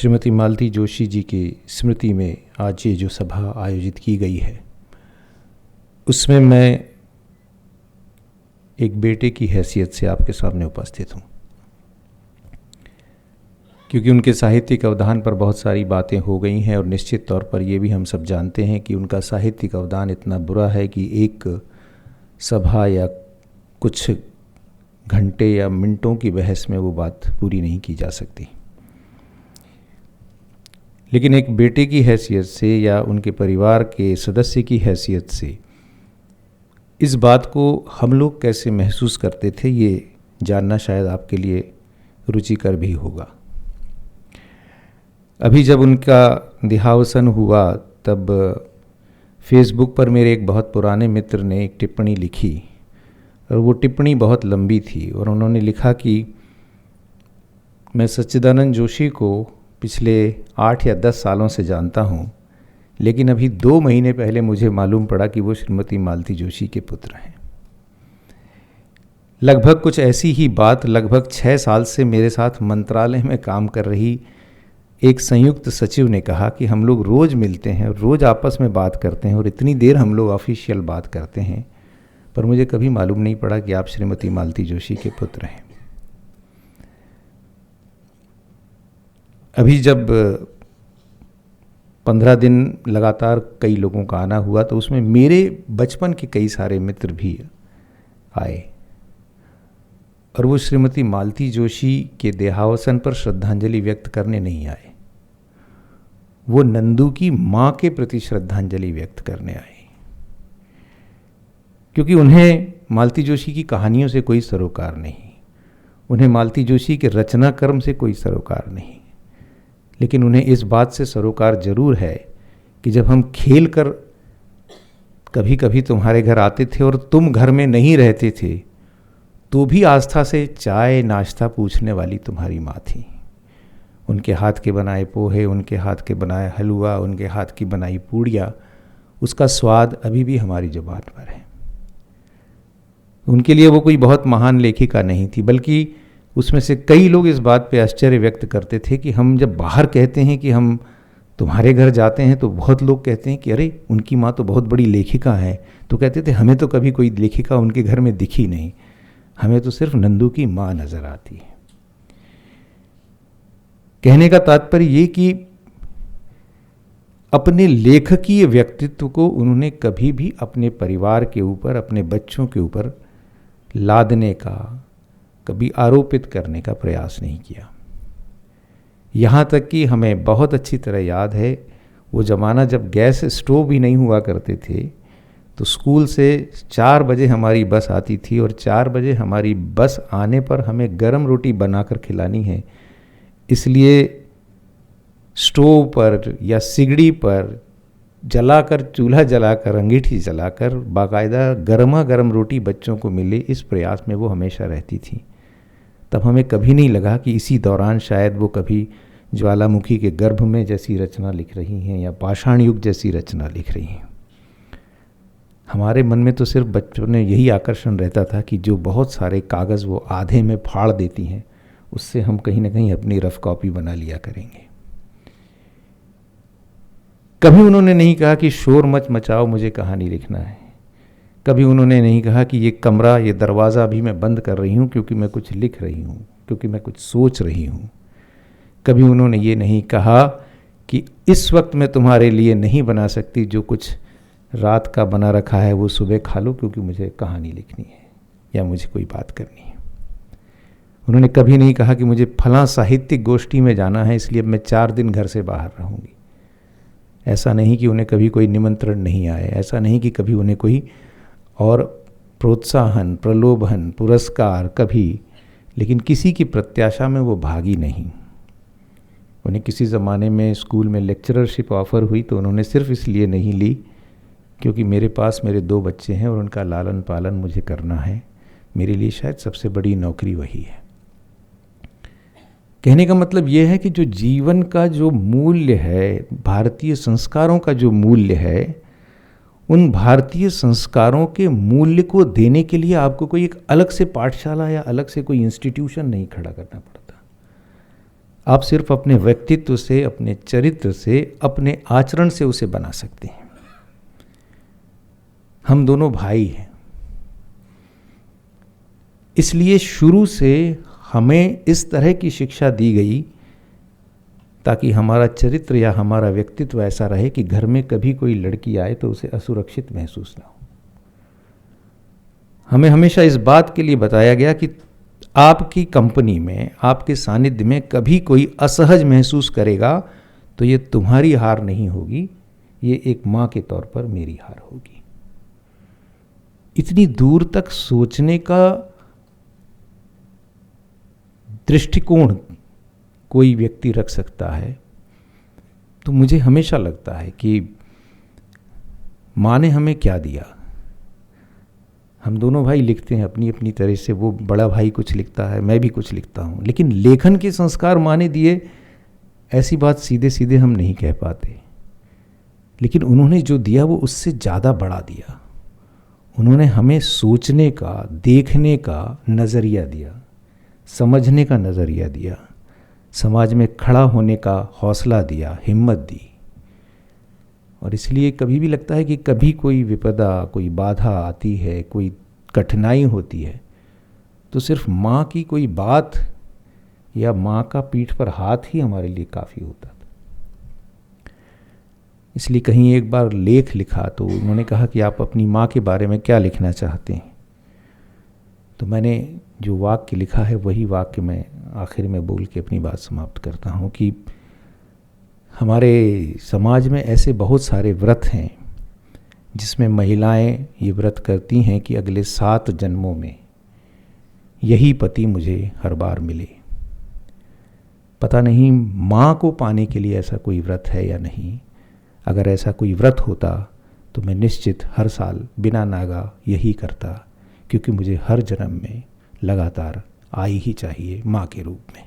श्रीमती मालती जोशी जी की स्मृति में आज ये जो सभा आयोजित की गई है, उसमें मैं एक बेटे की हैसियत से आपके सामने उपस्थित हूँ, क्योंकि उनके साहित्यिक अवदान पर बहुत सारी बातें हो गई हैं और निश्चित तौर पर ये भी हम सब जानते हैं कि उनका साहित्यिक अवदान इतना बुरा है कि एक सभा या कुछ घंटे या मिनटों की बहस में वो बात पूरी नहीं की जा सकती। लेकिन एक बेटे की हैसियत से या उनके परिवार के सदस्य की हैसियत से इस बात को हम लोग कैसे महसूस करते थे, ये जानना शायद आपके लिए रुचिकर भी होगा। अभी जब उनका देहावसान हुआ तब फेसबुक पर मेरे एक बहुत पुराने मित्र ने एक टिप्पणी लिखी, और वो टिप्पणी बहुत लंबी थी और उन्होंने लिखा कि मैं सच्चिदानंद जोशी को पिछले 8 या 10 सालों से जानता हूँ, लेकिन अभी 2 महीने पहले मुझे मालूम पड़ा कि वो श्रीमती मालती जोशी के पुत्र हैं। लगभग कुछ ऐसी ही बात लगभग 6 साल से मेरे साथ मंत्रालय में काम कर रही एक संयुक्त सचिव ने कहा कि हम लोग रोज़ मिलते हैं, रोज़ आपस में बात करते हैं और इतनी देर हम लोग ऑफिशियल बात करते हैं, पर मुझे कभी मालूम नहीं पड़ा कि आप श्रीमती मालती जोशी के पुत्र हैं। अभी जब 15 दिन लगातार कई लोगों का आना हुआ तो उसमें मेरे बचपन के कई सारे मित्र भी आए, और वो श्रीमती मालती जोशी के देहावसान पर श्रद्धांजलि व्यक्त करने नहीं आए, वो नंदू की माँ के प्रति श्रद्धांजलि व्यक्त करने आए, क्योंकि उन्हें मालती जोशी की कहानियों से कोई सरोकार नहीं, उन्हें मालती जोशी के रचना कर्म से कोई सरोकार नहीं, लेकिन उन्हें इस बात से सरोकार जरूर है कि जब हम खेल कर कभी कभी तुम्हारे घर आते थे और तुम घर में नहीं रहते थे, तो भी आस्था से चाय नाश्ता पूछने वाली तुम्हारी माँ थी। उनके हाथ के बनाए पोहे, उनके हाथ के बनाए हलवा, उनके हाथ की बनाई पूड़ियाँ, उसका स्वाद अभी भी हमारी जुबान पर है। उनके लिए वो कोई बहुत महान लेखिका नहीं थी, बल्कि उसमें से कई लोग इस बात पे आश्चर्य व्यक्त करते थे कि हम जब बाहर कहते हैं कि हम तुम्हारे घर जाते हैं तो बहुत लोग कहते हैं कि अरे उनकी माँ तो बहुत बड़ी लेखिका है, तो कहते थे हमें तो कभी कोई लेखिका उनके घर में दिखी नहीं, हमें तो सिर्फ नंदू की माँ नजर आती है। कहने का तात्पर्य ये कि अपने लेखकीय व्यक्तित्व को उन्होंने कभी भी अपने परिवार के ऊपर, अपने बच्चों के ऊपर लादने का, कभी आरोपित करने का प्रयास नहीं किया। यहाँ तक कि हमें बहुत अच्छी तरह याद है वो ज़माना जब गैस स्टोव भी नहीं हुआ करते थे, तो स्कूल से 4 बजे हमारी बस आती थी और 4 बजे हमारी बस आने पर हमें गरम रोटी बनाकर खिलानी है, इसलिए स्टोव पर या सिगड़ी पर जलाकर, चूल्हा जलाकर, अंगीठी जलाकर बाकायदा गर्मा गर्म रोटी बच्चों को मिले, इस प्रयास में वो हमेशा रहती थी। तब हमें कभी नहीं लगा कि इसी दौरान शायद वो कभी ज्वालामुखी के गर्भ में जैसी रचना लिख रही हैं या पाषाण युग जैसी रचना लिख रही हैं। हमारे मन में तो सिर्फ बच्चों ने यही आकर्षण रहता था कि जो बहुत सारे कागज़ वो आधे में फाड़ देती हैं, उससे हम कहीं ना कहीं अपनी रफ कॉपी बना लिया करेंगे। कभी उन्होंने नहीं कहा कि शोर मच मचाओ, मुझे कहानी लिखना है। कभी उन्होंने नहीं कहा कि ये कमरा, ये दरवाज़ा भी मैं बंद कर रही हूँ क्योंकि मैं कुछ लिख रही हूँ, क्योंकि मैं कुछ सोच रही हूँ। कभी उन्होंने ये नहीं कहा कि इस वक्त मैं तुम्हारे लिए नहीं बना सकती, जो कुछ रात का बना रखा है वो सुबह खा लो, क्योंकि मुझे कहानी लिखनी है या मुझे कोई बात करनी है। उन्होंने कभी नहीं कहा कि मुझे फलां साहित्यिक गोष्ठी में जाना है, इसलिए मैं 4 दिन घर से बाहर रहूँगी। ऐसा नहीं कि उन्हें कभी कोई निमंत्रण नहीं आए, ऐसा नहीं कि कभी उन्हें कोई और प्रोत्साहन, प्रलोभन, पुरस्कार कभी, लेकिन किसी की प्रत्याशा में वो भागी नहीं। उन्हें किसी ज़माने में स्कूल में लेक्चररशिप ऑफ़र हुई तो उन्होंने सिर्फ इसलिए नहीं ली क्योंकि मेरे पास मेरे 2 बच्चे हैं और उनका लालन पालन मुझे करना है, मेरे लिए शायद सबसे बड़ी नौकरी वही है। कहने का मतलब ये है कि जो जीवन का जो मूल्य है, भारतीय संस्कारों का जो मूल्य है, उन भारतीय संस्कारों के मूल्य को देने के लिए आपको कोई एक अलग से पाठशाला या अलग से कोई इंस्टीट्यूशन नहीं खड़ा करना पड़ता। आप सिर्फ अपने व्यक्तित्व से, अपने चरित्र से, अपने आचरण से उसे बना सकते हैं। हम दोनों भाई हैं, इसलिए शुरू से हमें इस तरह की शिक्षा दी गई ताकि हमारा चरित्र या हमारा व्यक्तित्व ऐसा रहे कि घर में कभी कोई लड़की आए तो उसे असुरक्षित महसूस ना हो। हमें हमेशा इस बात के लिए बताया गया कि आपकी कंपनी में, आपके सानिध्य में कभी कोई असहज महसूस करेगा तो ये तुम्हारी हार नहीं होगी, ये एक माँ के तौर पर मेरी हार होगी। इतनी दूर तक सोचने का दृष्टिकोण कोई व्यक्ति रख सकता है तो मुझे हमेशा लगता है कि माँ ने हमें क्या दिया। हम दोनों भाई लिखते हैं अपनी अपनी तरह से, वो बड़ा भाई कुछ लिखता है, मैं भी कुछ लिखता हूँ, लेकिन लेखन के संस्कार माँ ने दिए, ऐसी बात सीधे सीधे हम नहीं कह पाते। लेकिन उन्होंने जो दिया वो उससे ज़्यादा बढ़ा दिया। उन्होंने हमें सोचने का, देखने का नज़रिया दिया, समझने का नज़रिया दिया, समाज में खड़ा होने का हौसला दिया, हिम्मत दी। और इसलिए कभी भी लगता है कि कभी कोई विपदा, कोई बाधा आती है, कोई कठिनाई होती है, तो सिर्फ माँ की कोई बात या माँ का पीठ पर हाथ ही हमारे लिए काफ़ी होता था। इसलिए कहीं एक बार लेख लिखा तो उन्होंने कहा कि आप अपनी माँ के बारे में क्या लिखना चाहते हैं। तो मैंने जो वाक्य लिखा है वही वाक्य मैं आखिर में बोल के अपनी बात समाप्त करता हूँ कि हमारे समाज में ऐसे बहुत सारे व्रत हैं जिसमें महिलाएं ये व्रत करती हैं कि अगले 7 जन्मों में यही पति मुझे हर बार मिले। पता नहीं माँ को पाने के लिए ऐसा कोई व्रत है या नहीं। अगर ऐसा कोई व्रत होता तो मैं निश्चित हर साल बिना नागा यही करता, क्योंकि मुझे हर जन्म में लगातार आई ही चाहिए माँ के रूप में।